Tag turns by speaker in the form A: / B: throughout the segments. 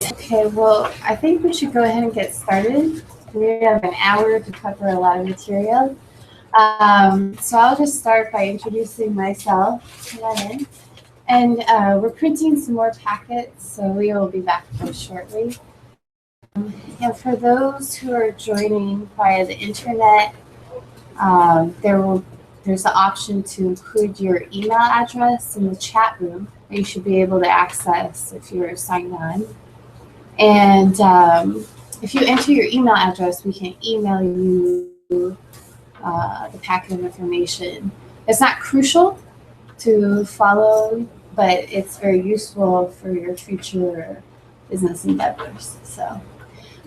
A: Okay, well, I think we should go ahead and get started. We have an hour to cover a lot of material. So I'll just start by introducing myself. And we're printing some more packets, so we will be back very shortly. And for those who are joining via the internet, there's the option to include your email address in the chat room that you should be able to access if you're signed on. And if you enter your email address, we can email you the packet of information. It's not crucial to follow, but it's very useful for your future business endeavors. So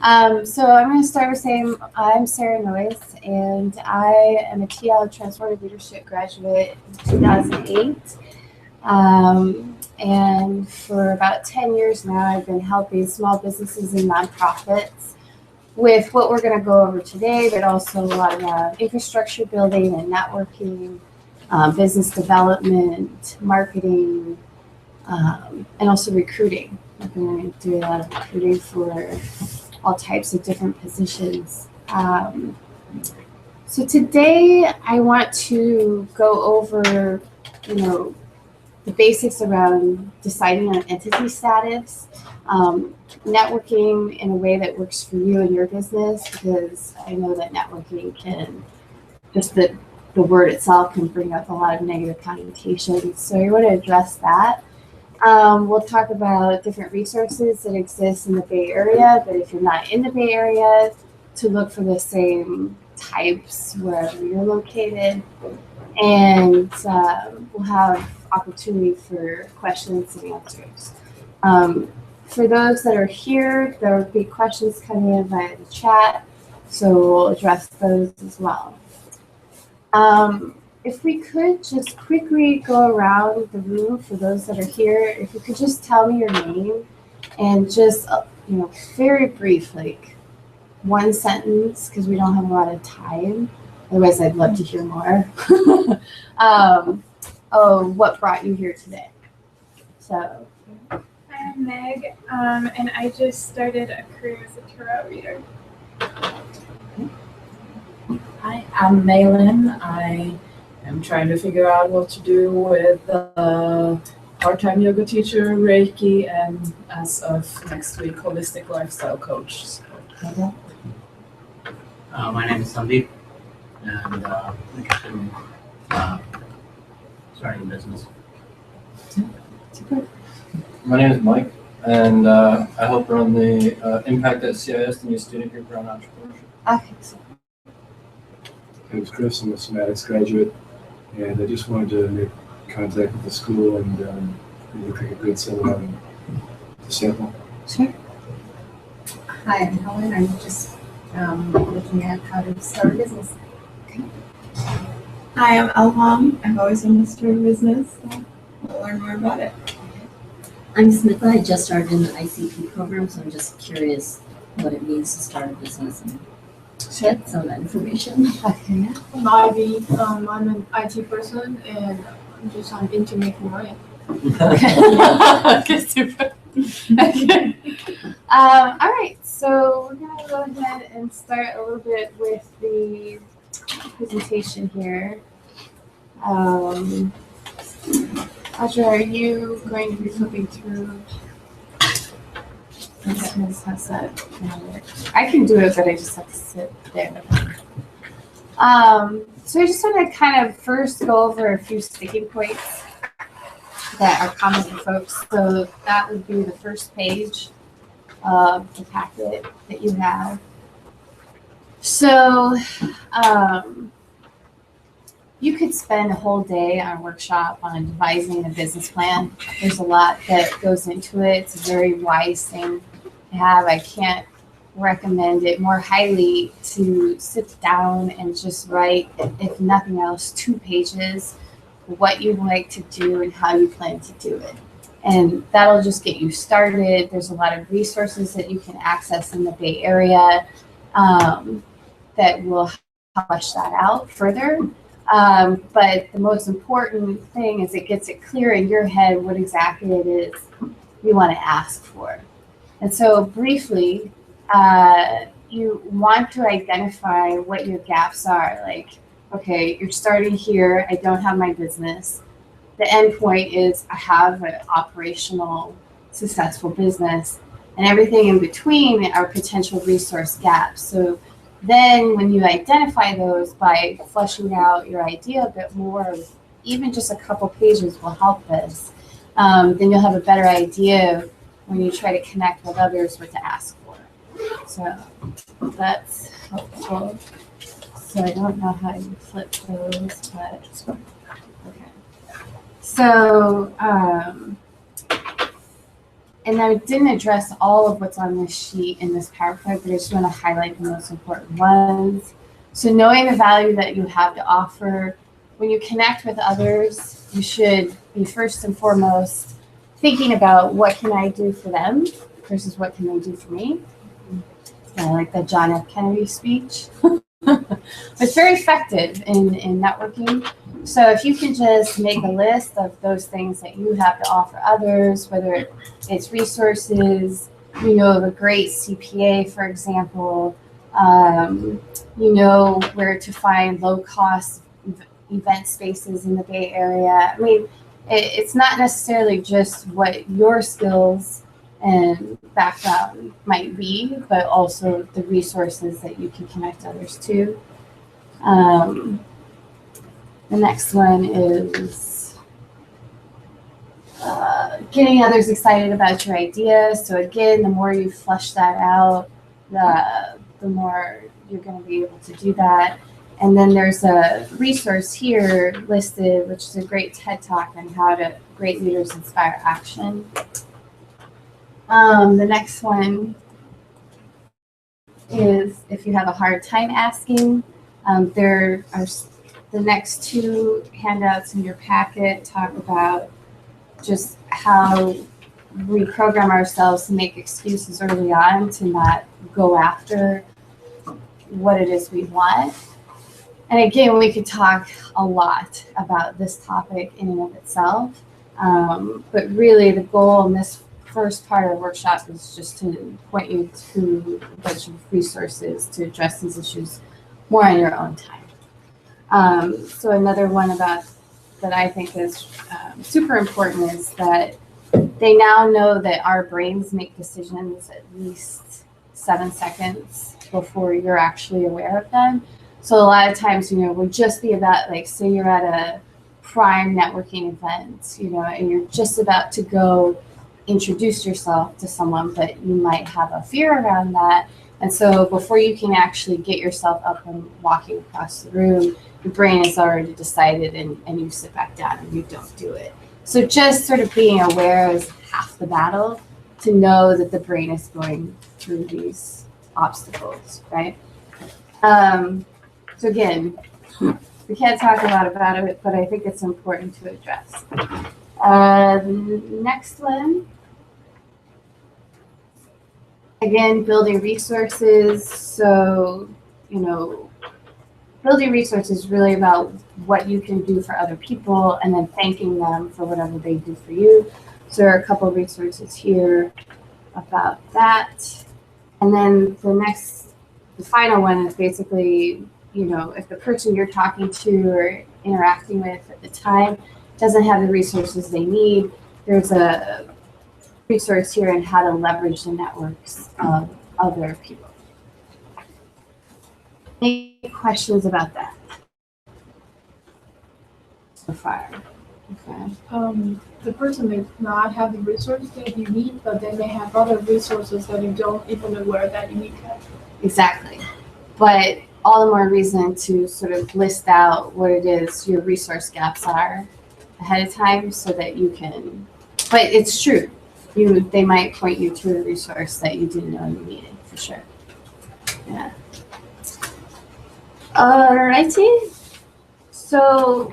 A: I'm going to start with saying I'm Sarah Noyes, and I am a TL Transformative Leadership graduate in 2008. And for about 10 years now, I've been helping small businesses and nonprofits with what we're going to go over today, but also a lot of infrastructure building and networking, business development, marketing, and also recruiting. We're going to do a lot of recruiting for all types of different positions. So today I want to go over, the basics around deciding on entity status, networking in a way that works for you and your business, because I know that networking can, just the word itself can bring up a lot of negative connotations. So I want to address that. We'll talk about different resources that exist in the Bay Area, but if you're not in the Bay Area, to look for the same types wherever you're located. And we'll have opportunity for questions and answers. For those that are here, there will be questions coming in via the chat, so we'll address those as well. If we could just quickly go around the room for those that are here, if you could just tell me your name and just, very brief, like one sentence, because we don't have a lot of time. Otherwise, I'd love to hear more. What brought you here today? So,
B: I'm Meg, and I just started a career as a tarot reader.
C: Hi, I'm Maylin. I am trying to figure out what to do with part-time yoga teacher, Reiki, and as of next week, holistic lifestyle coach. So,
D: my name is Sandeep, and I'm interested in starting a business.
E: My name is Mike, and I help run the Impact at CIIS, the new student group around entrepreneurship.
A: okay. So,
F: My name is Chris. I'm a somatics graduate, and I just wanted to make contact with the school and look like a good seminar to sample.
A: sure.
G: Hi, I'm Helen. I'm just looking at how to start a business.
H: Hi, I'm Elham. I've always wanted to start a business, so we'll learn more about it.
I: I'm Smitha. I just started in the ICP program, so I'm just curious what it means to start a business and get some of that information.
A: Okay.
B: I'm Ivy. I'm an IT person, and I'm into making money.
A: Okay, super. Okay. All right, so we're going to go ahead and start a little bit with the presentation here. Audra, are you going to be flipping through? How's that gonna work? I can do it, but I just have to sit there. So I just want to kind of first go over a few sticking points that are common to folks. So that would be the first page of the packet that you have. So you could spend a whole day on a workshop on devising a business plan. There's a lot that goes into it. It's a very wise thing to have. I can't recommend it more highly to sit down and just write, if nothing else, 2 pages, what you'd like to do and how you plan to do it. And that'll just get you started. There's a lot of resources that you can access in the Bay Area that will flesh that out further. But the most important thing is it gets it clear in your head what exactly it is you want to ask for. And so briefly, you want to identify what your gaps are. Like, okay, you're starting here, I don't have my business. The end point is I have an operational, successful business, and everything in between are potential resource gaps. So then when you identify those by fleshing out your idea a bit more, even just a couple pages will help this. Then you'll have a better idea when you try to connect with others what to ask for. So that's helpful. So I don't know how you flip those, but okay. So, and I didn't address all of what's on this sheet in this PowerPoint, but I just want to highlight the most important ones. So knowing the value that you have to offer, when you connect with others, you should be first and foremost thinking about what can I do for them versus what can they do for me. It's kind of like the John F. Kennedy speech. It's very effective in networking. So if you can just make a list of those things that you have to offer others, whether it's resources, you know, of a great CPA, for example, you know where to find low-cost event spaces in the Bay Area. I mean, it's not necessarily just what your skills and background might be, but also the resources that you can connect others to. The next one is getting others excited about your idea. So again, the more you flesh that out, the more you're going to be able to do that. And then there's a resource here listed, which is a great TED Talk on how to great leaders inspire action. The next one is if you have a hard time asking, there are the next two handouts in your packet talk about just how we program ourselves to make excuses early on to not go after what it is we want. And again, we could talk a lot about this topic in and of itself, but really the goal in this first part of the workshop is just to point you to a bunch of resources to address these issues more on your own time. So another one about that I think is super important is that they now know that our brains make decisions at least 7 seconds before you're actually aware of them. So a lot of times, you know, we'll just be about, like, say you're at a prime networking event, you know, and you're just about to go introduce yourself to someone, but you might have a fear around that. And so before you can actually get yourself up and walking across the room, your brain has already decided and you sit back down and you don't do it. So just sort of being aware is half the battle, to know that the brain is going through these obstacles, right? So again, we can't talk a lot about it, but I think it's important to address. Next one. Again, building resources. So, you know, building resources is really about what you can do for other people and then thanking them for whatever they do for you. So there are a couple of resources here about that. And then the final one is basically, you know, if the person you're talking to or interacting with at the time doesn't have the resources they need, there's a resource here on how to leverage the networks of other people. Any questions about that so far? Okay.
H: The person may not have the resources that you need, but they may have other resources that you don't even aware that you need.
A: Exactly. But all the more reason to sort of list out what it is your resource gaps are ahead of time so that you can, but it's true. They might point you to a resource that you didn't know you needed, for sure. Yeah. Alrighty. So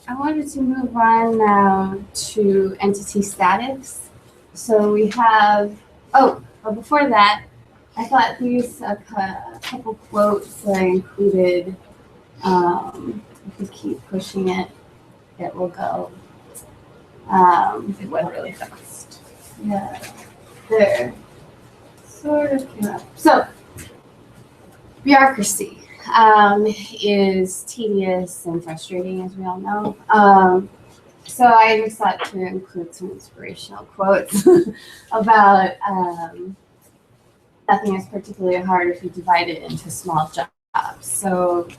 A: I wanted to move on now to entity status. So we have, but before that, I thought these a couple quotes that I included. If we keep pushing it, it will go.
C: It went really fast.
A: Yeah, there. sort of came up. So, bureaucracy is tedious and frustrating, as we all know. So I just thought to include some inspirational quotes about nothing is particularly hard if you divide it into small jobs. So it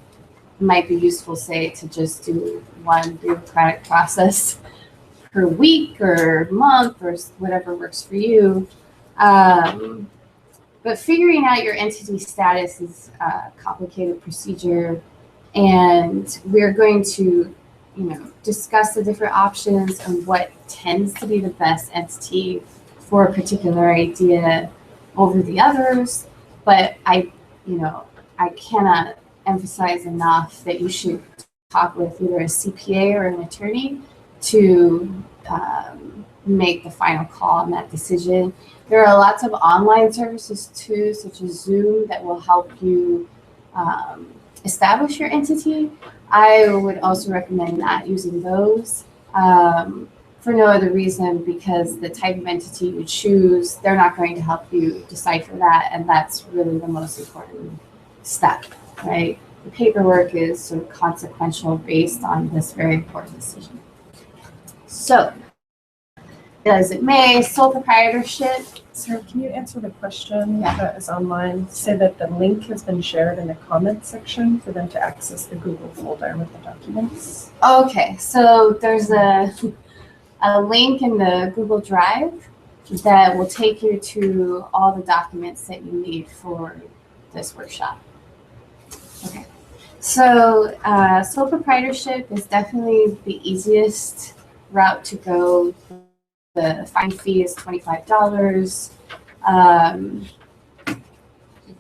A: might be useful, say, to just do one bureaucratic process per week or month or whatever works for you. But figuring out your entity status is a complicated procedure, and we're going to, discuss the different options and what tends to be the best entity for a particular idea over the others. But I cannot emphasize enough that you should talk with either a CPA or an attorney to make the final call on that decision. There are lots of online services too, such as Zoom, that will help you establish your entity. I would also recommend not using those for no other reason, because the type of entity you choose, they're not going to help you decipher that, and that's really the most important step, right? The paperwork is sort of consequential based on this very important decision. So, as it may, sole proprietorship.
J: Sarah, can you answer the question
A: Yeah.
J: that is online? Say that the link has been shared in the comments section for them to access the Google folder with the documents.
A: Okay, so there's a link in the Google Drive that will take you to all the documents that you need for this workshop. Okay, so sole proprietorship is definitely the easiest route to go. The fine fee is $25. You're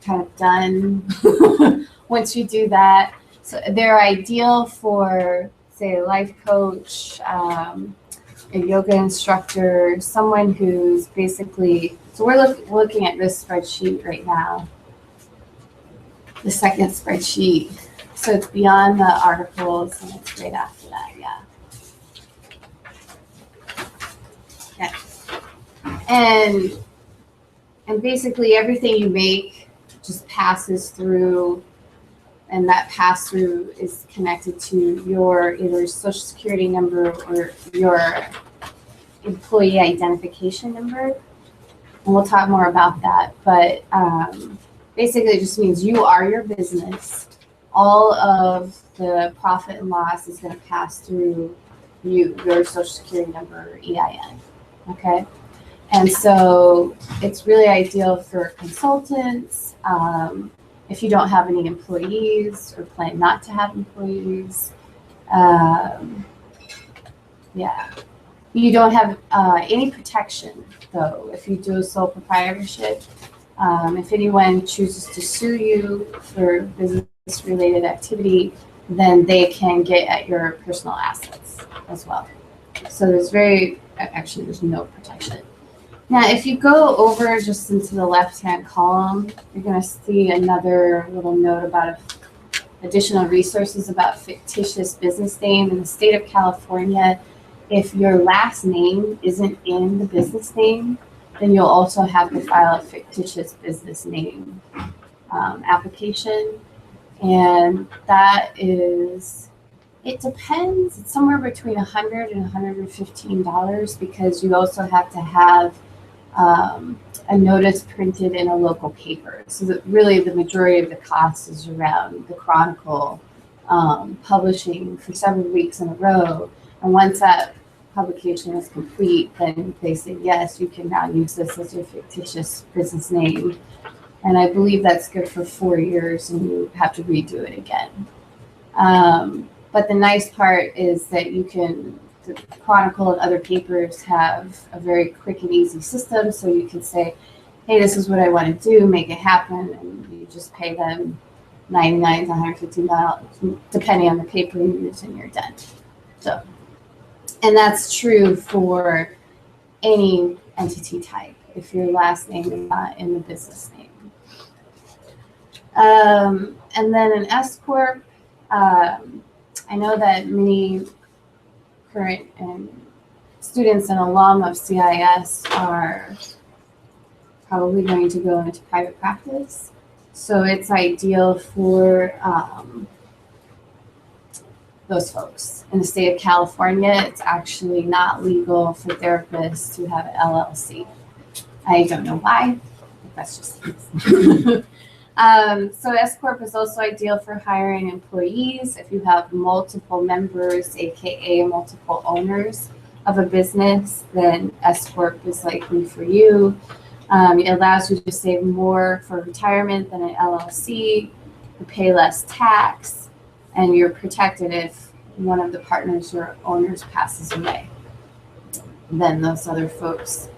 A: kind of done once you do that. So they're ideal for, say, a life coach, a yoga instructor, someone who's basically, so we're looking at this spreadsheet right now, the second spreadsheet. So it's beyond the articles, and it's right after that, yeah. Yeah. And basically everything you make just passes through, and that pass through is connected to your either social security number or your employee identification number. And we'll talk more about that, but basically it just means you are your business. All of the profit and loss is going to pass through your social security number or EIN. Okay, and so it's really ideal for consultants. If you don't have any employees or plan not to have employees, yeah, you don't have any protection though if you do a sole proprietorship. If anyone chooses to sue you for business-related activity, then they can get at your personal assets as well. So there's there's no protection. Now, if you go over just into the left-hand column, you're going to see another little note about additional resources about fictitious business name. In the state of California, if your last name isn't in the business name, then you'll also have to file a fictitious business name application. And that is, it depends. It's somewhere between $100 and $115 because you also have to have a notice printed in a local paper. So that really the majority of the cost is around the Chronicle publishing for several weeks in a row. And once that publication is complete, then they say, yes, you can now use this as your fictitious business name. And I believe that's good for 4 years and you have to redo it again. But the nice part is that the Chronicle and other papers have a very quick and easy system. So you can say, hey, this is what I want to do, make it happen. And you just pay them $99 to $115, depending on the paper you use, and you're done. So, and that's true for any entity type if your last name is not in the business name. And then an S Corp, I know that many current students and alum of CIIS are probably going to go into private practice. So it's ideal for those folks. In the state of California, it's actually not legal for therapists to have an LLC. I don't know why, but that's just so S Corp is also ideal for hiring employees. If you have multiple members, aka multiple owners of a business, then S Corp is likely for you. It allows you to save more for retirement than an LLC. You pay less tax, and you're protected if one of the partners or owners passes away. Then those other folks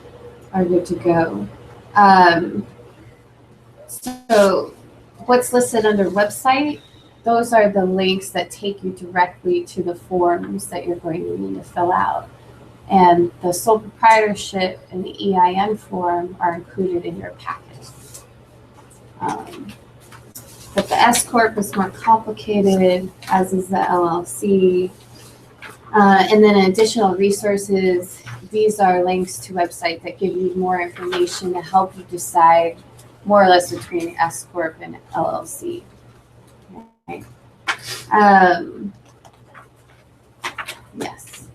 A: are good to go. So what's listed under website, those are the links that take you directly to the forms that you're going to need to fill out. And the sole proprietorship and the EIN form are included in your packet. But the S Corp is more complicated, as is the LLC. And then additional resources, these are links to websites that give you more information to help you decide more or less between S Corp and LLC. Okay. Yes.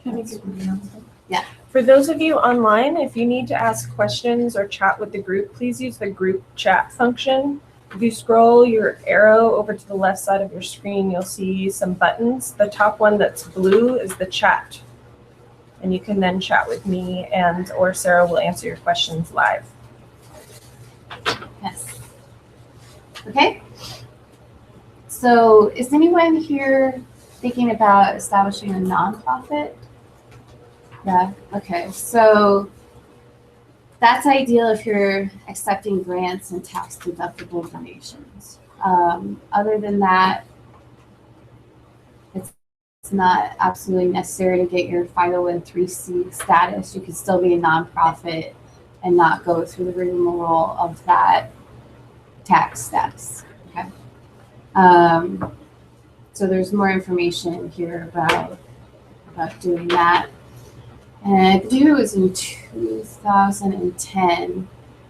J: Can I make an announcement?
A: Yeah.
J: For those of you online, if you need to ask questions or chat with the group, please use the group chat function. If you scroll your arrow over to the left side of your screen, you'll see some buttons. The top one that's blue is the chat. And you can then chat with me and or Sarah will answer your questions live.
A: Yes. Okay. So is anyone here thinking about establishing a nonprofit? Yeah. Okay. So that's ideal if you're accepting grants and tax deductible donations. Other than that, it's not absolutely necessary to get your 501(c)(3) status. You can still be a nonprofit and not go through the rigmarole of that tax status. Okay. So there's more information here about doing that. And I believe it was in 2010,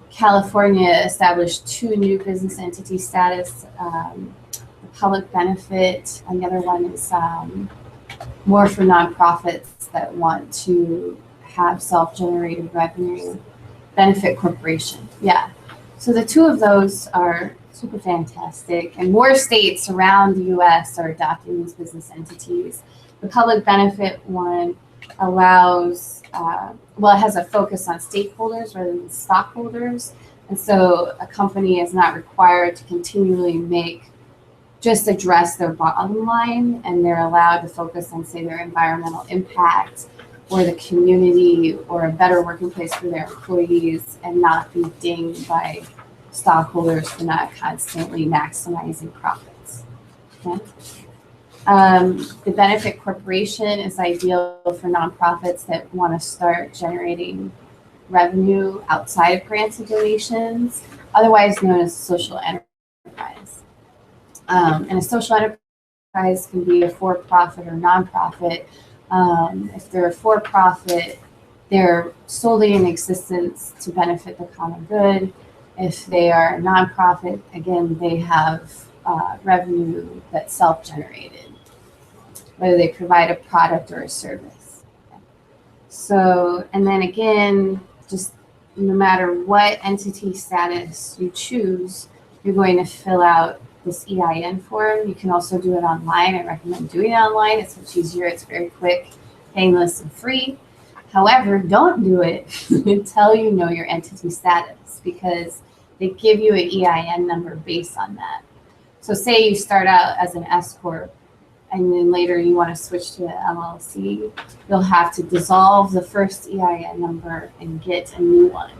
A: California established 2 new business entity status, the public benefit, and the other one is more for nonprofits that want to have self-generated revenue, benefit corporation. Yeah. So the 2 of those are super fantastic, and more states around the US are adopting these business entities. The public benefit one allows, well, it has a focus on stakeholders rather than stockholders. And so a company is not required to continually just address their bottom line, and they're allowed to focus on, say, their environmental impact or the community or a better working place for their employees and not be dinged by stockholders for not constantly maximizing profits. Okay? The benefit corporation is ideal for nonprofits that want to start generating revenue outside of grants and donations, otherwise known as social enterprise. And a social enterprise can be a for-profit or nonprofit. If they're a for-profit, they're solely in existence to benefit the common good. If they are a nonprofit, again, they have revenue that's self-generated, whether they provide a product or a service. So, and then again, just no matter what entity status you choose, you're going to fill out this EIN form. You can also do it online. I recommend doing it online. It's much easier. It's very quick, painless, and free. However, don't do it until you know your entity status, because they give you an EIN number based on that. So say you start out as an S Corp and then later you want to switch to an LLC, you'll have to dissolve the first EIN number and get a new one.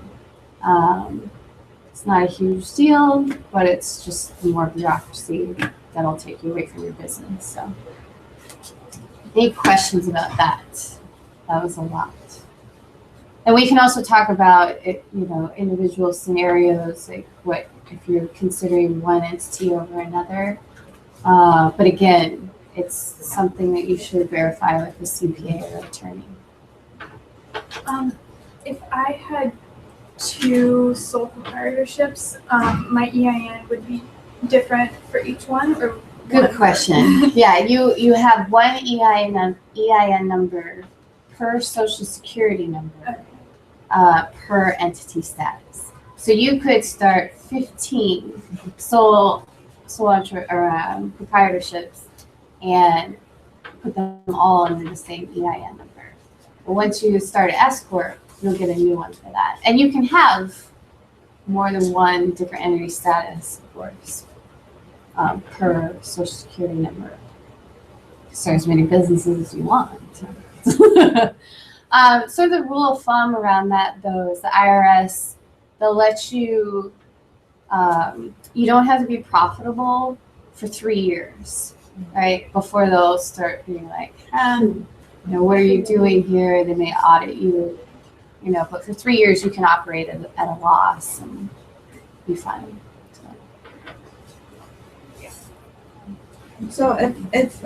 A: It's not a huge deal, but it's just more bureaucracy that'll take you away from your business. So any questions about that? That was a lot. And we can also talk about it, individual scenarios, like what if you're considering one entity over another. But again, it's something that you should verify with a CPA or attorney.
B: If I had two sole proprietorships, my EIN would be different for each one, or
A: Good
B: one?
A: question. Yeah, you have one EIN number per social security number per entity status. So you could start 15 proprietorships and put them all under the same EIN number. But once you start an S corp, you'll get a new one for that, and you can have more than one different entity status, of course. Per social security number. Start as many businesses as you want. So the rule of thumb around that, though, is the IRS, they'll let you, you don't have to be profitable for 3 years, right? Before they'll start being like, what are you doing here? They may audit you, but for 3 years you can operate at a loss and be fine.
K: So if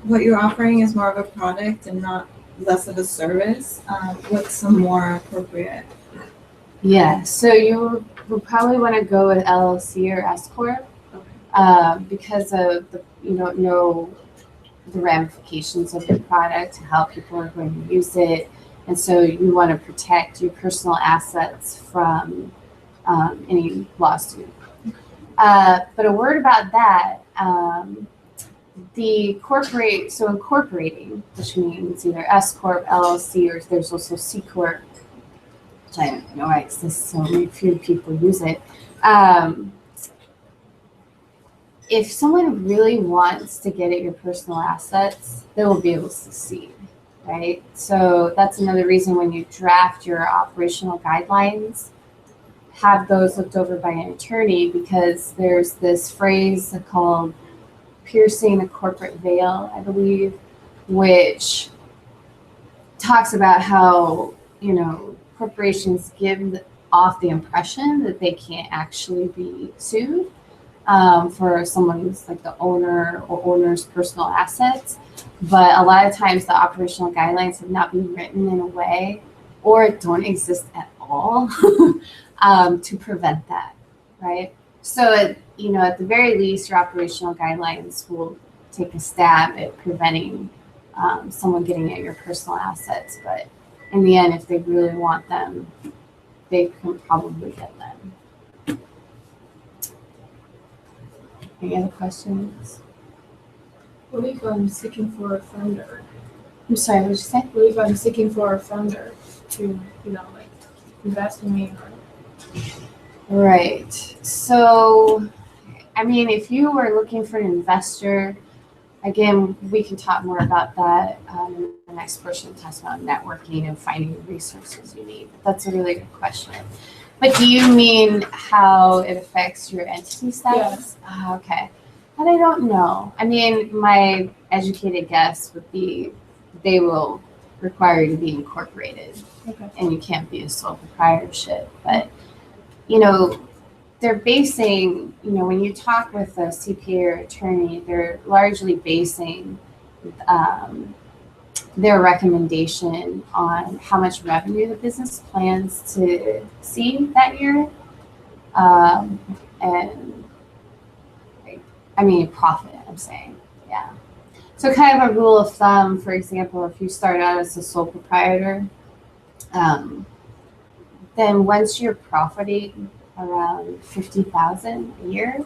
K: what you're offering is more of a product and not less of a service, what's some more appropriate?
A: Yeah, so you would probably want to go with LLC or S corp because of you don't know the ramifications of your product, how people are going to use it, and so you want to protect your personal assets from any lawsuit. But a word about that. Incorporating, which means either S corp, LLC, or there's also C corp, which I don't know why it exists, so few people use it. If someone really wants to get at your personal assets, they will be able to succeed, right? So that's another reason when you draft your operational guidelines, have those looked over by an attorney, because there's this phrase called piercing the corporate veil, I believe, which talks about how, corporations give off the impression that they can't actually be sued for someone's like the owner or owner's personal assets. But a lot of times the operational guidelines have not been written in a way, or don't exist at all, to prevent that, right? So, at the very least, your operational guidelines will take a stab at preventing someone getting at your personal assets. But in the end, if they really want them, they can probably get them. Any other questions?
H: What if I'm seeking for a funder?
A: I'm sorry, what did you say?
H: What if I'm seeking for a funder to, invest in me?
A: Right. So, if you were looking for an investor, again, we can talk more about that in the next portion. It talks about networking and finding the resources you need. But that's a really good question. But do you mean how it affects your entity status?
H: Yes.
A: Okay. And I don't know. My educated guess would be they will require you to be incorporated.
H: Okay.
A: And you can't be a sole proprietorship. But they're basing, when you talk with a CPA or attorney, they're largely basing their recommendation on how much revenue the business plans to see that year. Profit, I'm saying, yeah. So kind of a rule of thumb, for example, if you start out as a sole proprietor, then once you're profiting around $50,000 a year,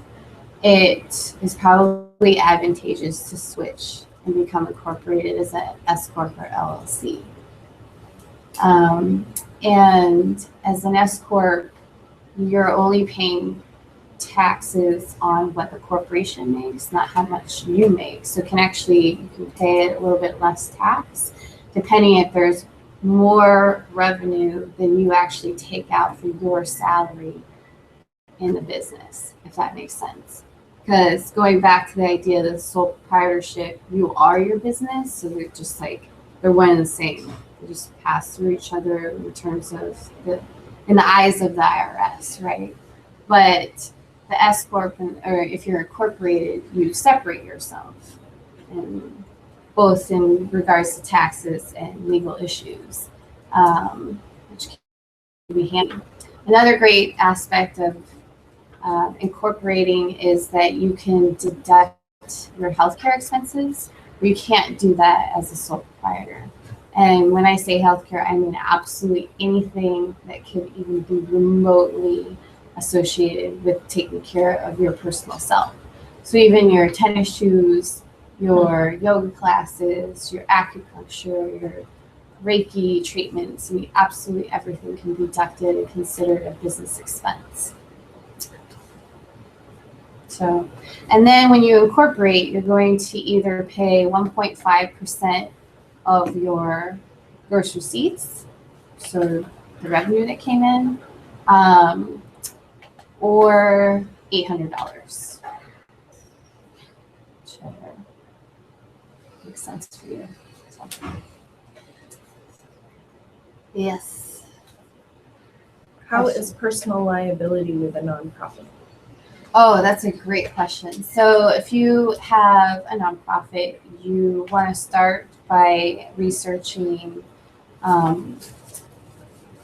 A: it is probably advantageous to switch and become incorporated as an S corp or LLC. And as an S corp, you're only paying taxes on what the corporation makes, not how much you make. So you can pay a little bit less tax, depending if there's more revenue than you actually take out for your salary in the business, if that makes sense. Because going back to the idea of the sole proprietorship, you are your business, so they're one and the same. They just pass through each other in terms of in the eyes of the IRS, right? But the S corp, or if you're incorporated, you separate yourself, and both in regards to taxes and legal issues, which be handled. Another great aspect of incorporating is that you can deduct your healthcare expenses. You can't do that as a sole proprietor. And when I say healthcare, I mean absolutely anything that could even be remotely associated with taking care of your personal self. So even your tennis shoes, your yoga classes, your acupuncture, your Reiki treatments, I mean, absolutely everything can be deducted and considered a business expense. So, and then when you incorporate, you're going to either pay 1.5% of your gross receipts, so the revenue that came in, or $800. Whichever makes sense for you. So. Yes.
J: How is personal liability with a nonprofit?
A: Oh, that's a great question. So if you have a nonprofit, you want to start by researching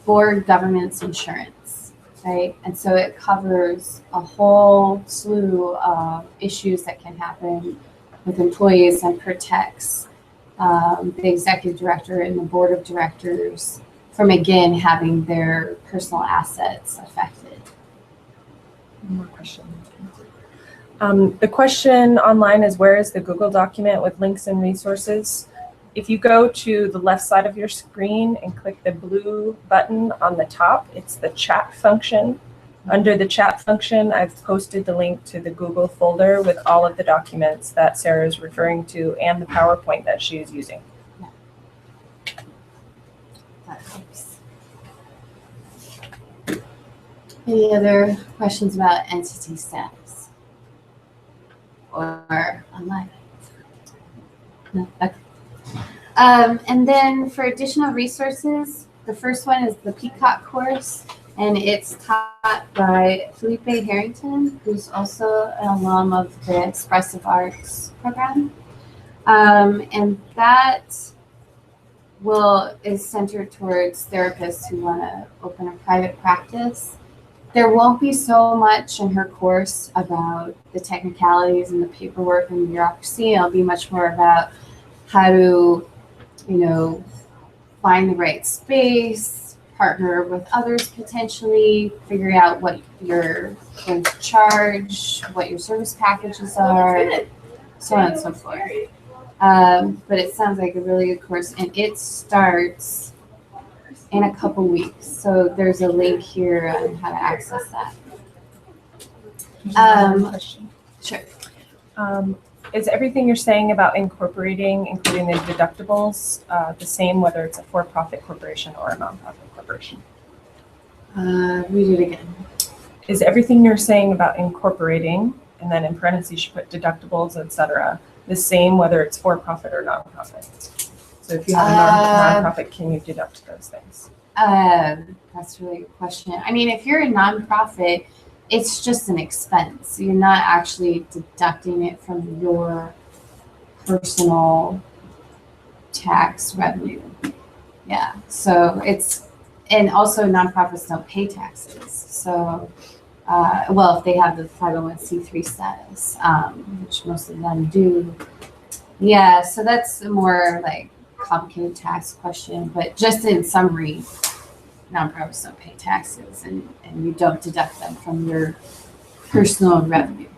A: for government's insurance, right? And so it covers a whole slew of issues that can happen with employees and protects the executive director and the board of directors from, again, having their personal assets affected.
J: One more question. The question online is, where is the Google document with links and resources? If you go to the left side of your screen and click the blue button on the top, it's the chat function. Under the chat function, I've posted the link to the Google folder with all of the documents that Sarah is referring to and the PowerPoint that she is using.
A: That helps. Any other questions about entity status or online? No? Okay. And then for additional resources, the first one is the Peacock course, and it's taught by Felipe Harrington, who's also an alum of the Expressive Arts program. And that is centered towards therapists who want to open a private practice. There won't be so much in her course about the technicalities and the paperwork and the bureaucracy. It'll be much more about how to, find the right space, partner with others potentially, figure out what you're going to charge, what your service packages are, so on and so forth. But it sounds like a really good course, and it starts in a couple weeks. So there's a link here on how to access that.
J: Question.
A: Sure.
J: Is everything you're saying about incorporating, including the deductibles, the same whether it's a for-profit corporation or a nonprofit corporation?
A: Read it again.
J: Is everything you're saying about incorporating, and then in parentheses you put deductibles, etc., the same whether it's for-profit or nonprofit? So if you have a nonprofit, can you deduct those things?
A: That's a really good question. I mean, if you're a nonprofit, it's just an expense. You're not actually deducting it from your personal tax revenue. Yeah, so and also nonprofits don't pay taxes. So, if they have the 501c3 status, which most of them do. Yeah, so that's a more like complicated tax question, but just in summary, nonprofits don't pay taxes and you don't deduct them from your personal revenue.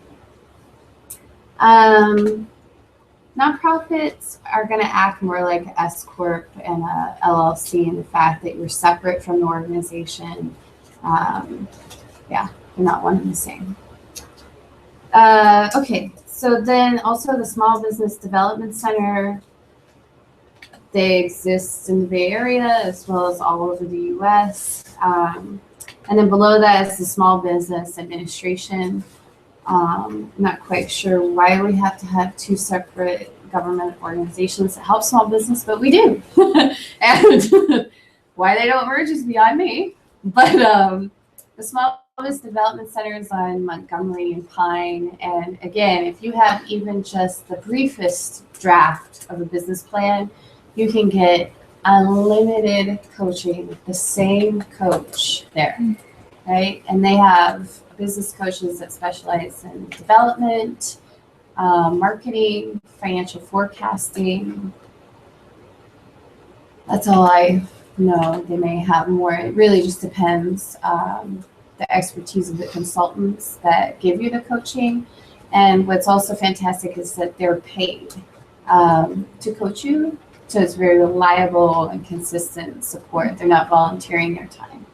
A: Nonprofits are going to act more like an S Corp and a LLC in the fact that you're separate from the organization. You're not one and the same. Okay, so then also the Small Business Development Center. They exist in the Bay Area as well as all over the U.S. And then below that is the Small Business Administration. Not quite sure why we have to have two separate government organizations that help small business, but we do. And why they don't merge is beyond me. But the Small Business Development Center is on Montgomery and Pine. And again, if you have even just the briefest draft of a business plan, you can get unlimited coaching with the same coach there, right? And they have business coaches that specialize in development, marketing, financial forecasting. That's all I know. They may have more. It really just depends. The expertise of the consultants that give you the coaching. And what's also fantastic is that they're paid to coach you. So it's very reliable and consistent support. They're not volunteering their time.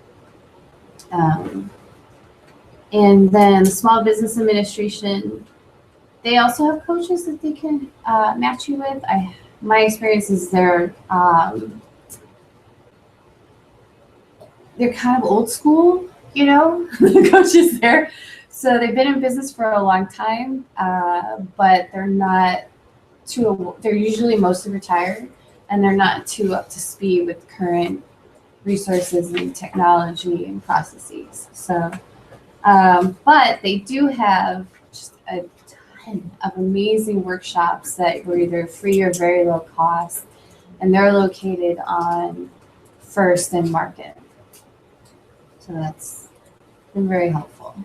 A: And then Small Business Administration, they also have coaches that they can match you with. My experience is they're kind of old school, you know, the coaches there. So they've been in business for a long time, but they're not they're usually mostly retired, and they're not too up to speed with current resources and technology and processes. So, but they do have just a ton of amazing workshops that were either free or very low cost, and they're located on First and Market. So that's been very helpful.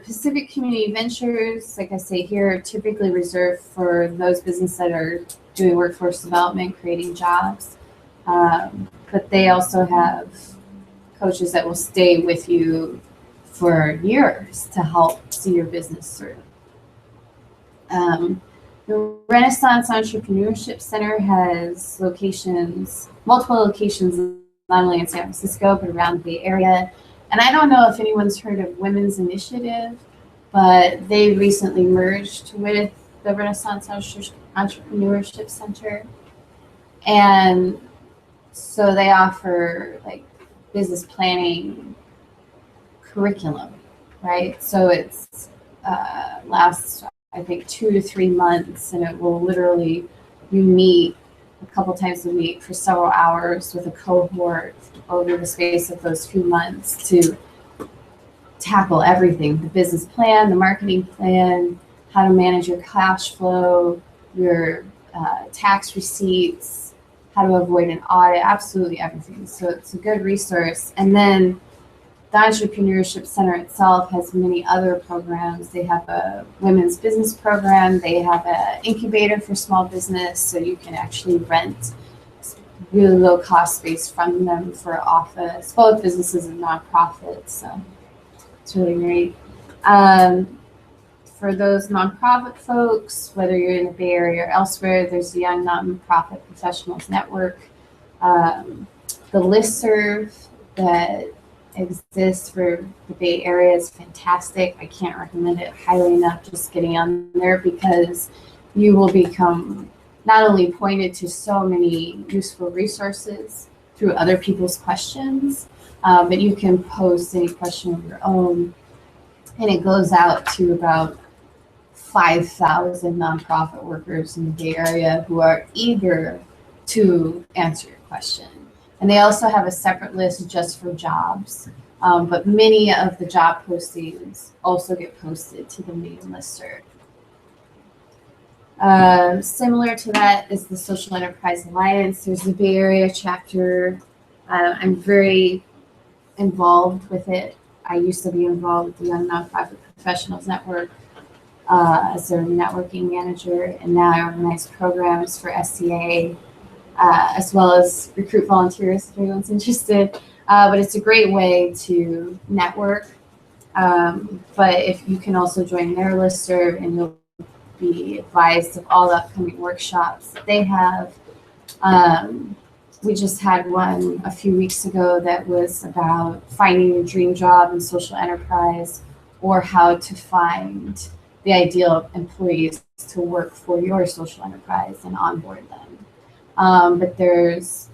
A: Pacific Community Ventures, like I say here, are typically reserved for those businesses that are doing workforce development, creating jobs. But they also have coaches that will stay with you for years to help see your business through. The Renaissance Entrepreneurship Center has multiple locations, not only in San Francisco, but around the Bay Area. And I don't know if anyone's heard of Women's Initiative, but they recently merged with the Renaissance Entrepreneurship Center. And so they offer like business planning curriculum, right? So it's lasts, I think, 2 to 3 months, and it will literally, you meet a couple times a week for several hours with a cohort over the space of those few months to tackle everything: the business plan, the marketing plan, how to manage your cash flow, your tax receipts, how to avoid an audit, absolutely everything. So it's a good resource. And then the Entrepreneurship Center itself has many other programs. They have a women's business program. They have an incubator for small business, so you can actually rent really low cost space from them for office. Both businesses and nonprofits, so it's really great. For those nonprofit folks, whether you're in the Bay Area or elsewhere, there's the Young Nonprofit Professionals Network. The listserv that exists for the Bay Area is fantastic. I can't recommend it highly enough, just getting on there, because you will become not only pointed to so many useful resources through other people's questions, but you can post any question of your own, and it goes out to about 5,000 nonprofit workers in the Bay Area who are eager to answer your question. And they also have a separate list just for jobs, but many of the job postings also get posted to the main listserv. Similar to that is the Social Enterprise Alliance. There's the Bay Area chapter. I'm very involved with it. I used to be involved with the Young Nonprofit Professionals Network as their networking manager, and now I organize programs for SCA, as well as recruit volunteers if anyone's interested. But it's a great way to network. But if you can also join their listserv, and you'll be advised of all the upcoming workshops that they have. We just had one a few weeks ago that was about finding your dream job in social enterprise, or how to find the ideal employees to work for your social enterprise and onboard them. But there's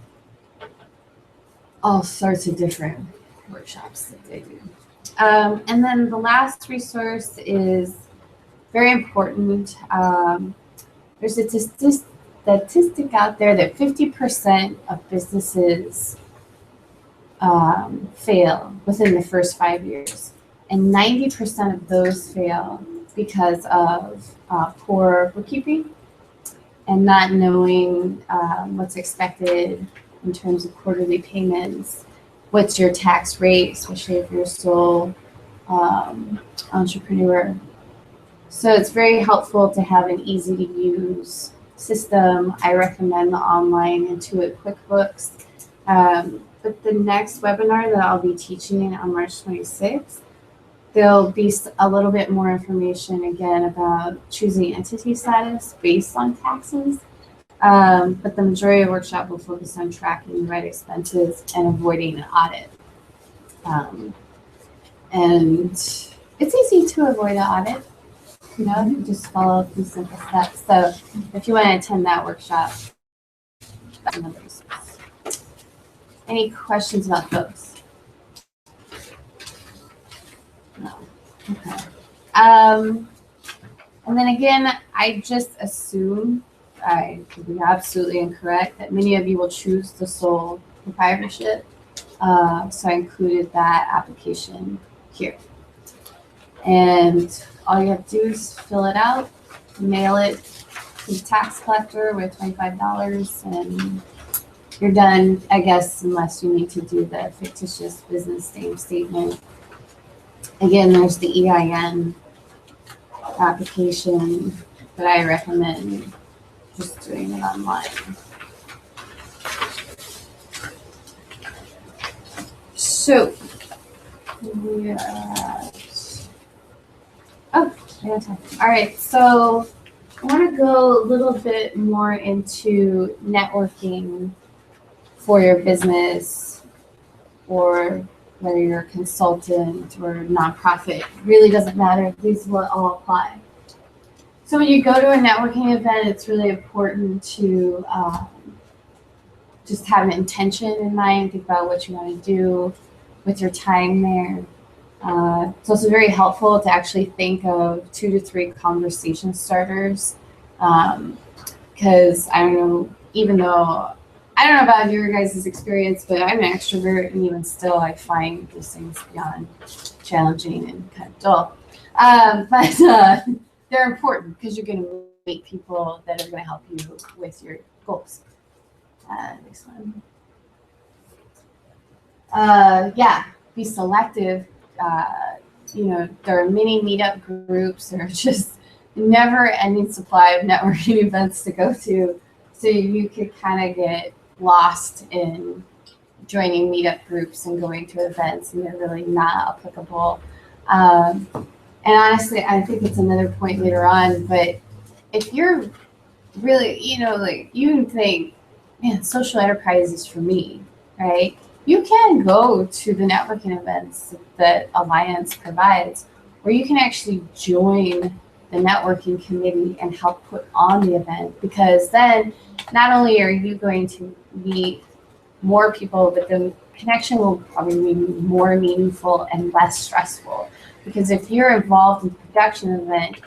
A: all sorts of different workshops that they do. And then the last resource is very important. There's a statistic out there that 50% of businesses fail within the first 5 years, and 90% of those fail because of poor bookkeeping, and not knowing what's expected in terms of quarterly payments. What's your tax rate, especially if you're a sole entrepreneur. So it's very helpful to have an easy to use system. I recommend the online Intuit QuickBooks. But the next webinar that I'll be teaching on March 26th, there'll be a little bit more information again about choosing entity status based on taxes. But the majority of the workshop will focus on tracking the right expenses and avoiding an audit. And it's easy to avoid an audit, you know, if you just follow these simple steps. So if you want to attend that workshop, that's another resource. Any questions about those? No. Okay. And then again, I just assume, I could be absolutely incorrect, that many of you will choose the sole proprietorship. So I included that application here. And all you have to do is fill it out, mail it to the tax collector with $25, and you're done, I guess, unless you need to do the fictitious business name statement. Again, there's the EIN application, but I recommend just doing it online. So, yeah. Oh, I got time. All right, so I want to go a little bit more into networking for your business, or whether you're a consultant or nonprofit. It really doesn't matter. These will all apply. So when you go to a networking event, it's really important to just have an intention in mind. Think about what you want to do with your time there. It's also very helpful to actually think of 2 to 3 conversation starters. Because I don't know, even though, I don't know about your guys' experience, but I'm an extrovert, and even still I find these things beyond challenging and kind of dull. But they're important because you're going to meet people that are going to help you with your goals. Next one. Yeah, be selective. You know, there are many meetup groups. There are just never-ending supply of networking events to go to. So you could kind of get lost in joining meetup groups and going to events, and they're really not applicable. And honestly, I think it's another point later on, but if you're really, you know, like you think, man, social enterprise is for me, right? You can go to the networking events that Alliance provides, or you can actually join the networking committee and help put on the event, because then not only are you going to meet more people, but the connection will probably be more meaningful and less stressful. Because if you're involved in the production event,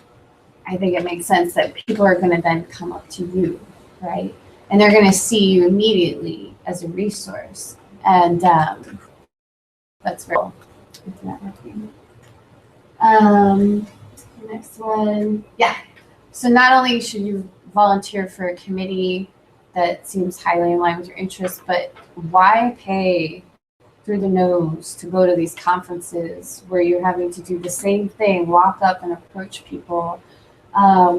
A: I think it makes sense that people are going to then come up to you, right? And they're going to see you immediately as a resource. And that's very cool with networking. Next one, yeah. So not only should you volunteer for a committee that seems highly in line with your interests, but why pay through the nose to go to these conferences where you're having to do the same thing, walk up and approach people,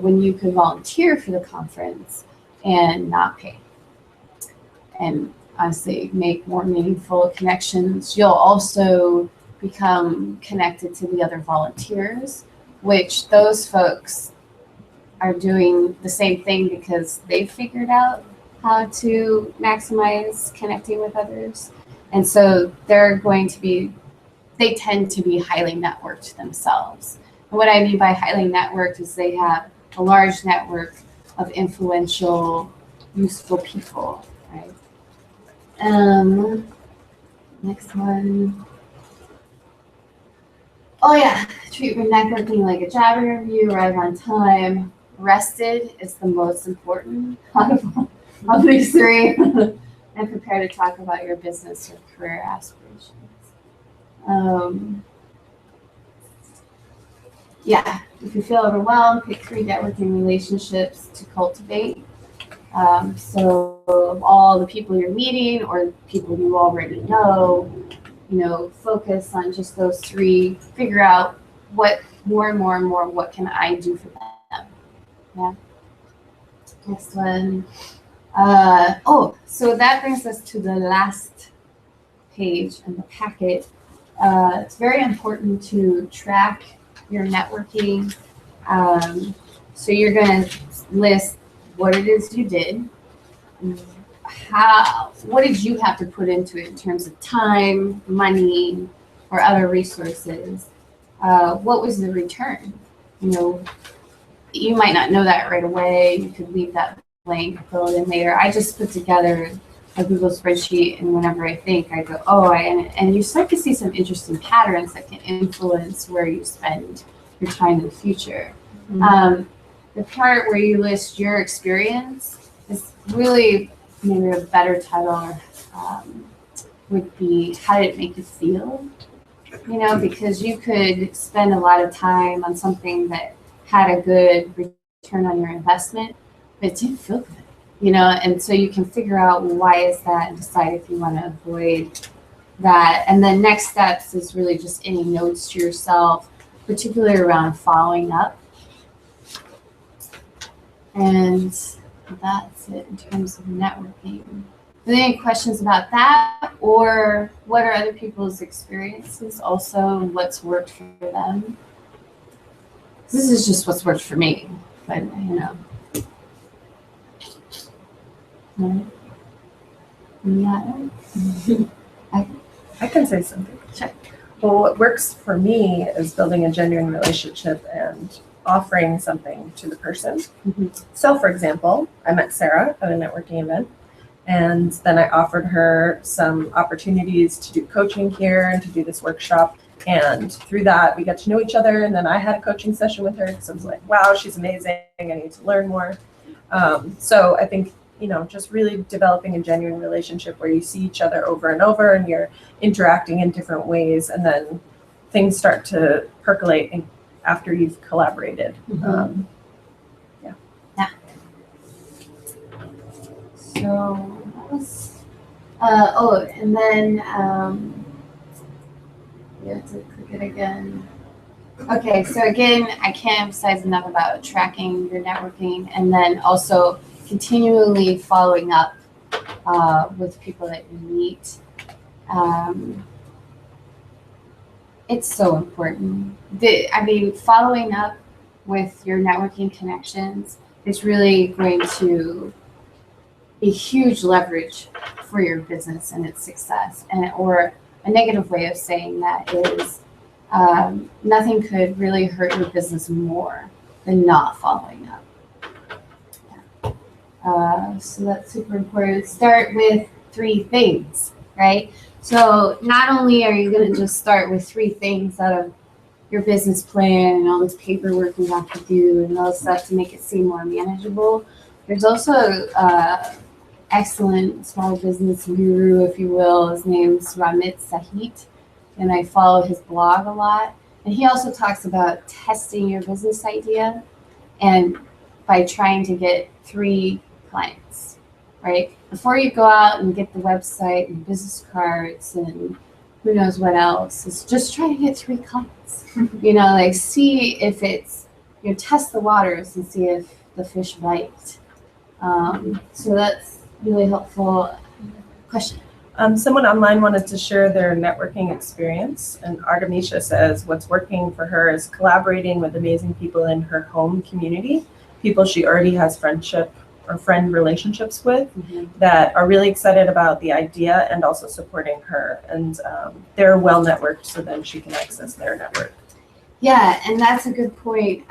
A: when you can volunteer for the conference and not pay? And honestly, make more meaningful connections. You'll also become connected to the other volunteers, which those folks are doing the same thing because they've figured out how to maximize connecting with others. And so they're going to be, they tend to be highly networked themselves. And what I mean by highly networked is they have a large network of influential, useful people, right? Next one. Oh yeah, treat your networking like a job interview, arrive on time. Rested is the most important of these 3. And prepare to talk about your business or career aspirations. Yeah, if you feel overwhelmed, pick 3 networking relationships to cultivate. So of all the people you're meeting or people you already know, focus on just those three, figure out what more and more and more, what can I do for them? Yeah. Next one. So that brings us to the last page in the packet. It's very important to track your networking. So you're going to list what it is you did, what did you have to put into it in terms of time, money, or other resources? What was the return? You might not know that right away. You could leave that blank, fill it in later. I just put together a Google spreadsheet, and whenever I think, I go, and you start to see some interesting patterns that can influence where you spend your time in the future. Mm-hmm. The part where you list your experience is really maybe a better title would be, how did it make you feel? Because you could spend a lot of time on something that had a good return on your investment, but it didn't feel good, and so you can figure out why is that and decide if you want to avoid that. And then next steps is really just any notes to yourself, particularly around following up. And that's it in terms of networking. Are there any questions about that, or what are other people's experiences also, and what's worked for them? This is just what's worked for me, but Yeah.
J: I can say something.
A: Sure.
J: Well, what works for me is building a genuine relationship and offering something to the person.
A: Mm-hmm.
J: So, for example, I met Sarah at a networking event, and then I offered her some opportunities to do coaching here and to do this workshop. And through that, we got to know each other. And then I had a coaching session with her because I was like, wow, she's amazing. I need to learn more. So I think, just really developing a genuine relationship where you see each other over and over and you're interacting in different ways. And then things start to percolate after you've collaborated.
A: Mm-hmm. Yeah. So that was, and then you have to click it again. Okay, so again, I can't emphasize enough about tracking your networking and then also continually following up with people that you meet. It's so important. Following up with your networking connections is really going to be huge leverage for your business and its success. Or a negative way of saying that is nothing could really hurt your business more than not following up. Yeah. So that's super important. Start with 3 things, right? So not only are you going to just start with 3 things out of your business plan and all this paperwork you have to do and all this stuff to make it seem more manageable, there's also excellent small business guru, if you will. His name's Ramit Sahit, and I follow his blog a lot. And he also talks about testing your business idea and by trying to get 3 clients, right? Before you go out and get the website and business cards and who knows what else, it's just try to get 3 clients. See if it's, test the waters and see if the fish bite. So that's really helpful. Question.
J: Someone online wanted to share their networking experience, and Artemisha says what's working for her is collaborating with amazing people in her home community, people she already has friendship or friend relationships with, that are really excited about the idea and also supporting her. And they're well networked, so then she can access their network.
A: Yeah, and that's a good point,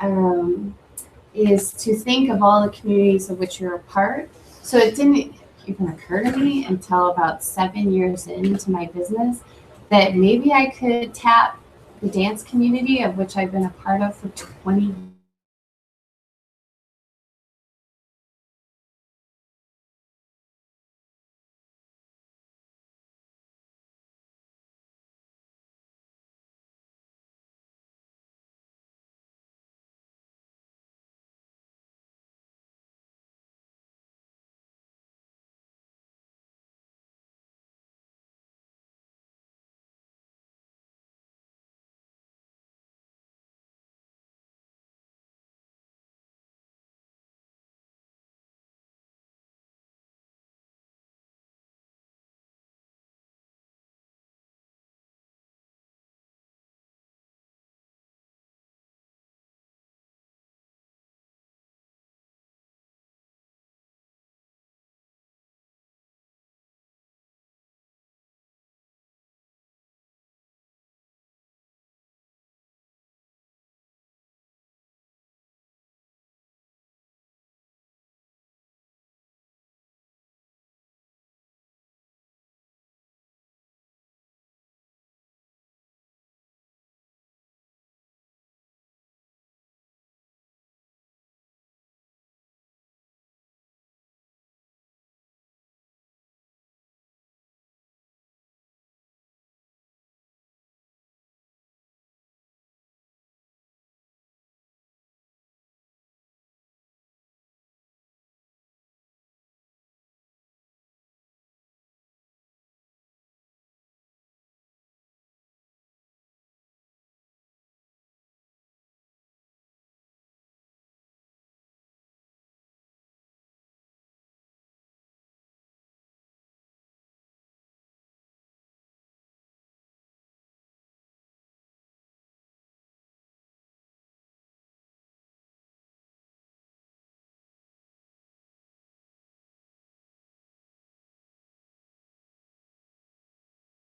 A: is to think of all the communities of which you're a part. So it didn't even occur to me until about 7 years into my business that maybe I could tap the dance community of which I've been a part of for 20 years.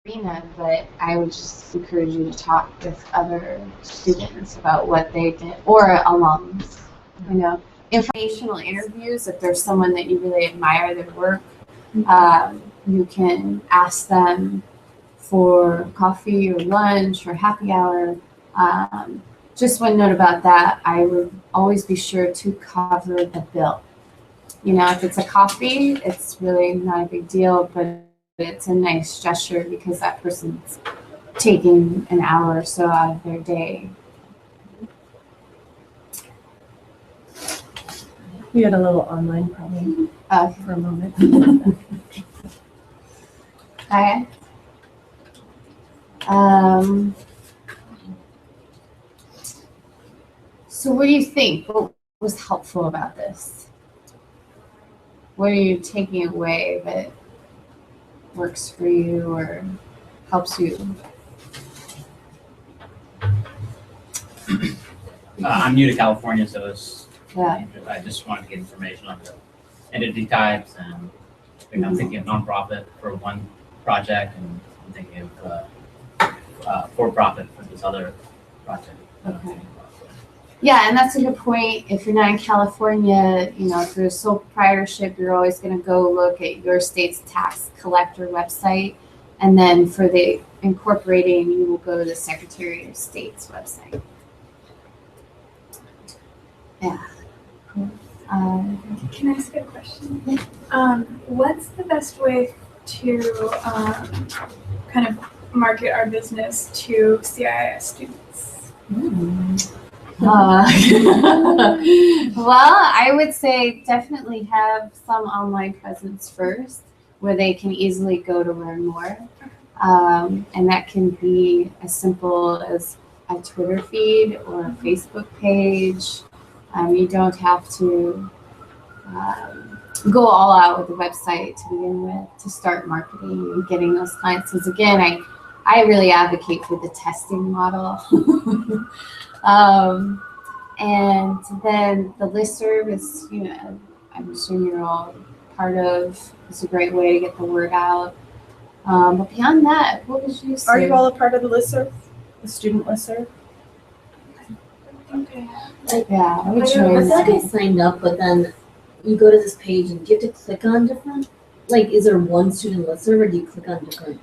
A: arena, but I would just encourage you to talk with other students about what they did, or alums, you know. Informational interviews, if there's someone that you really admire their work, you can ask them for coffee or lunch or happy hour. Just one note about that, I would always be sure to cover the bill. You know, if it's a coffee, it's really not a big deal, but it's a nice gesture because that person's taking an hour or so out of their day.
J: We had a little online problem for a moment.
A: Okay. So what do you think? What was helpful about this? What are you taking away that works for you or helps you?
D: I'm new to California, so
A: Yeah.
D: I just wanted to get information on the entity types, and I'm thinking of nonprofit for one project, and I'm thinking of for-profit for this other project.
A: Okay. Yeah, and that's a good point. If you're not in California, you know, if you're a sole proprietorship, you're always going to go look at your state's tax collector website. And then for the incorporating, you will go to the Secretary of State's website. Yeah. Cool.
B: Can I ask a question? What's the best way to kind of market our business to CIIS students?
A: Well, I would say definitely have some online presence first where they can easily go to learn more. And that can be as simple as a Twitter feed or a Facebook page. You don't have to go all out with the website to begin with to start marketing and getting those clients. Because again, I really advocate for the testing model. And then the listserv is, you know, I'm assuming you're all part of. It's a great way to get the word out. But beyond that, what would you say?
J: Are you all a part of the listserv, the student listserv?
B: Okay.
A: Yeah, I would
I: I
A: join
I: feel like I
A: that.
I: signed up, but then you go to this page and do you have to click on different? Like, is there one student listserv or do you click on different?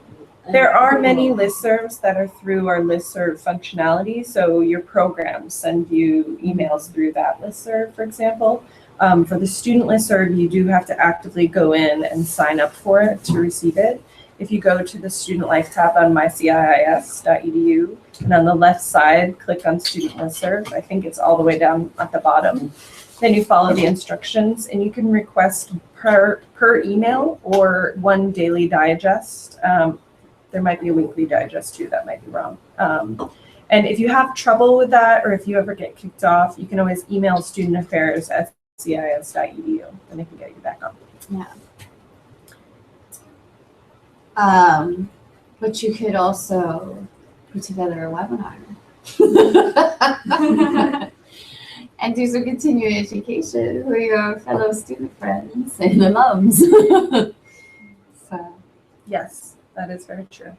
J: There are many listservs that are through our listserv functionality. So your programs send you emails through that listserv, for example. For the student listserv, you do have to actively go in and sign up for it to receive it. If you go to the Student Life tab on myciis.edu, and on the left side, click on Student Listserv. I think it's all the way down at the bottom. Then you follow the instructions, and you can request per email or one daily digest. There might be a weekly digest too, that might be wrong. And if you have trouble with that, or if you ever get kicked off, you can always email studentaffairs@ciis.edu, and they can get you back on.
A: Yeah. But you could also put together a webinar and do some continuing education for your fellow student friends and alums. So,
J: Yes, that is very true.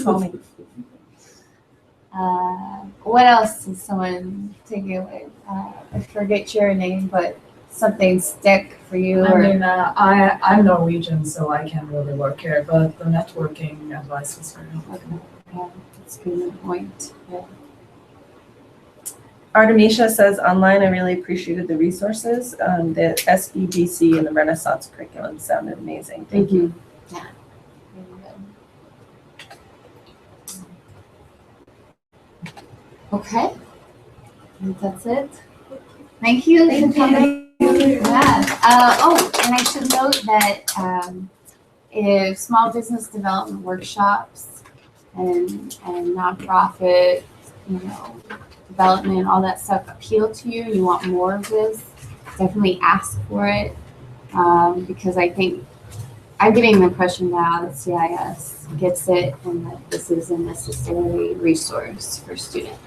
J: Call me.
A: What else is someone taking away? I forget your name, but something stick for you.
C: I
A: Or
C: mean, I'm Norwegian, so I can't really work here, but the networking advice was very helpful.
A: yeah, that's a good point. Yeah.
J: Artemisia says, online, I really appreciated the resources. The SBGC and the Renaissance curriculum sounded amazing. Thank you.
A: Yeah. Really good. Okay. I think that's it. Thank you.
B: Thank you.
A: Yeah. And I should note that if small business development workshops and nonprofit, development, all that stuff appeal to you, you want more of this, definitely ask for it. Because I think I'm getting the impression now that CIIS gets it and that this is a necessary resource for students.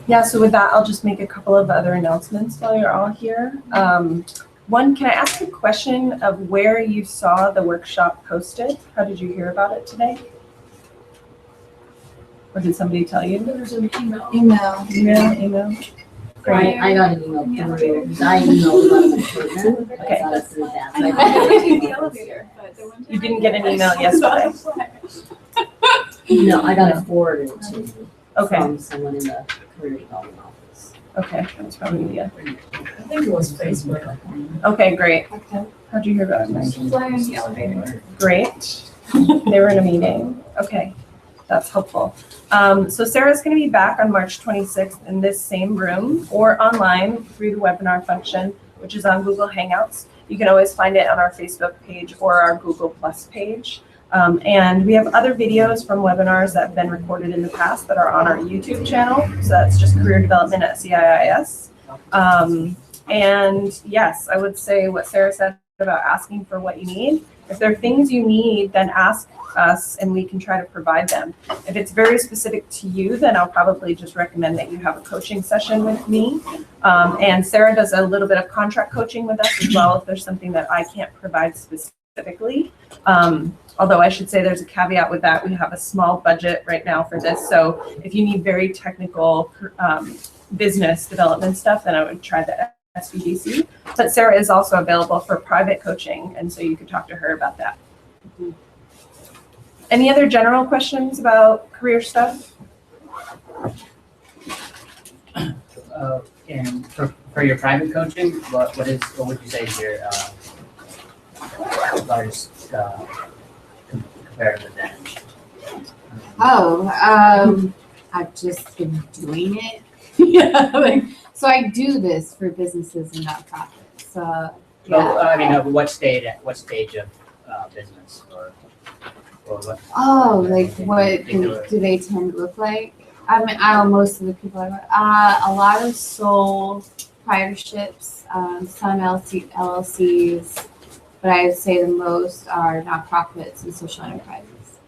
J: Yeah, so with that, I'll just make a couple of other announcements while you're all here. One, can I ask a question of where you saw the workshop posted? How did you hear about it today? Or did somebody tell you?
B: There's an email.
J: Email. Great.
I: I got an email through, because I emailed about the program.
J: Okay.
I: I got it through that.
B: I know, I went to the elevator, but the one time
J: You didn't
B: I
J: get an
B: did,
J: email
B: I saw
J: yesterday?
B: the
I: No, I got it forwarded to
J: Okay,
I: from someone in the career development office.
J: okay, that's probably, yeah.
C: I think it was Facebook.
J: Okay, great. How'd you hear about it, Mike?
B: fly in the elevator.
J: Great. They were in a meeting. Okay, that's helpful. So Sarah's going to be back on March 26th in this same room or online through the webinar function, which is on Google Hangouts. You can always find it on our Facebook page or our Google Plus page. And we have other videos from webinars that have been recorded in the past that are on our YouTube channel. So that's just Career Development at CIIS. And yes, I would say what Sarah said about asking for what you need. If there are things you need, then ask us and we can try to provide them. If it's very specific to you, then I'll probably just recommend that you have a coaching session with me. And Sarah does a little bit of contract coaching with us as well if there's something that I can't provide specifically. Although I should say there's a caveat with that. We have a small budget right now for this. So if you need very technical business development stuff, then I would try the SVDC. But Sarah is also available for private coaching, and so you could talk to her about that. Any other general questions about career stuff?
D: And for your private coaching, what would you say is your largest comparative advantage?
A: I've just been doing it. Yeah, so I do this for businesses and nonprofits. So
D: Well, I mean, what stage of business or what?
A: Oh, like what do they tend to look like? I mean, I know most of the people I work, a lot of sole proprietorships, some LLCs, but I would say the most are nonprofits and social enterprises.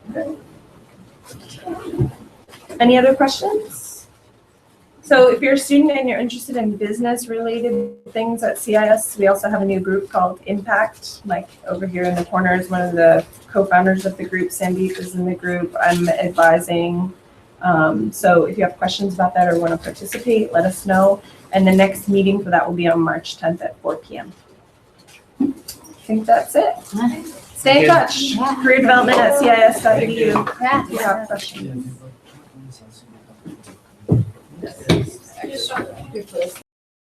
J: Any other questions? So if you're a student and you're interested in business related things at CIIS, we also have a new group called Impact. Like over here in the corner is one of the co-founders of the group. Sandeep is in the group. I'm advising. So if you have questions about that or want to participate, let us know. And the next meeting for that will be on March 10th at 4 p.m. I think that's it. Stay in touch.
A: Yeah.
J: Career development at CIIS.edu.
A: Yeah.
J: If you have questions.
B: Just